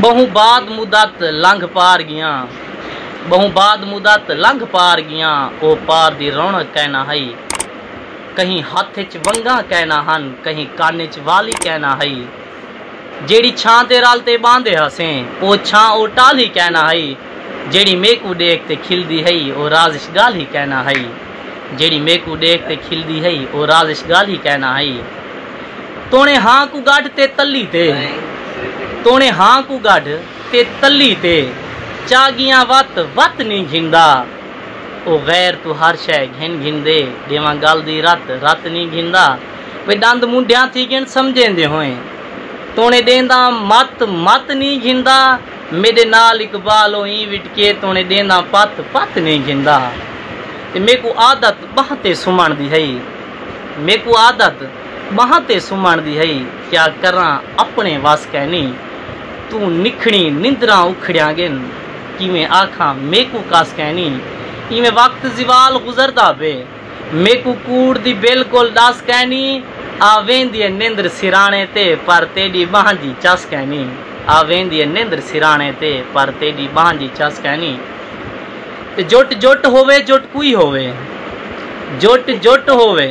बहु बाद मुदत लंघ पार गया, बहु बाद मुदत लंघ पार गया, ओ पार दी रौनक कहना है। कहीं हथ च वंगा कहना हन, कहीं काने च वाली कहना है। जेड़ी छां ते रल ते बांधे हसें, ओ छां ओ टाल ही कहना है। जेड़ी मेकू देख ते खिलदी है, ओ राजिश गाल ही कहना है। जेड़ी मेकू देख ते खिलदी है, ओ राजिश गाल ही कहना है। तोने हाँ को गाढ़ ते तली ते, तोने हाँ को गाढ़ ते तली ते, चागियां वत वत नहीं घिंदा। ओ गैर तू हर शय घिन घिन दे, देवां गल दी रत रत नहीं घिंदा। वे दंद मुंडियां थी गिन समझेंदे होए, तोने देंदा मत मत नहीं घिंदा। मेरे नाल इकबाल होई विटके, तोने देंदा पत पत नहीं घिंदा। ते मेको आदत बहते सुमण दी है, मेको आदत बहते सुमण दी है। क्या करा अपने वस कहनी, तू निखणी निंदरा उखड़िया गिन, किवें आखा मेको कस कहनी। इवें वक्त जिवाल गुजरदा पे, मेको कूड़ दी बिल्कुल दस कहनी। आवेंदी निंद्र सिराने ते, पर तेरी बांझी चस कहनी। आवेंदी निंद्र सिराने ते, पर तेरी बांझी चस कहनी। ते जुट जुट होवे जुट कोई होवे, जुट जुट होवे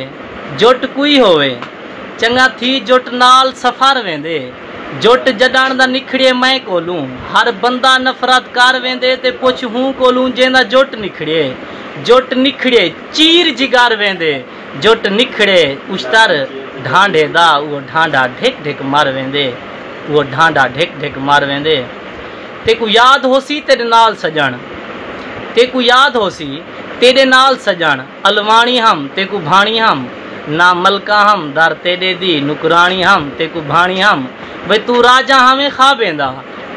जुट कोई होवे। चंगा थी जुट नाल सफर वेंदे, जुट जडण दा निखड़े मैं कोलूं। हर बंदा नफरत कर वेंदे, ते पुछ हूं कोलूं जेंदा जुट निखड़े। जुट निखड़े चीर जिगर वेंदे, जुट निखड़े उस्तर ढांडे दा, वो ढांडा ढिक ढिक मर वेंदे, वो ढांडा ढिक ढिक मर वेंदे। तेकू याद होसी तेरे नाल सजण, तेकू याद होसी तेरे नाल सजण। अलवाणी हम तेकू भाणी हम, ना मलका हम दर तेरे दी नुकरानी हम, तेकू भाणी हम। वे तू राजा हमें खाबेंदा,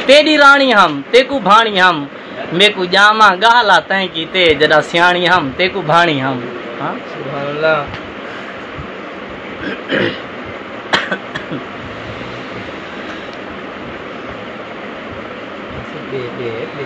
तेरी रानी हम तेकू भाणी हम। मेकू जामा गाला तैं कीते, जदा सियाणी हम तेकू भाणी हम। हाँ सुभान अल्लाह। दे दे दे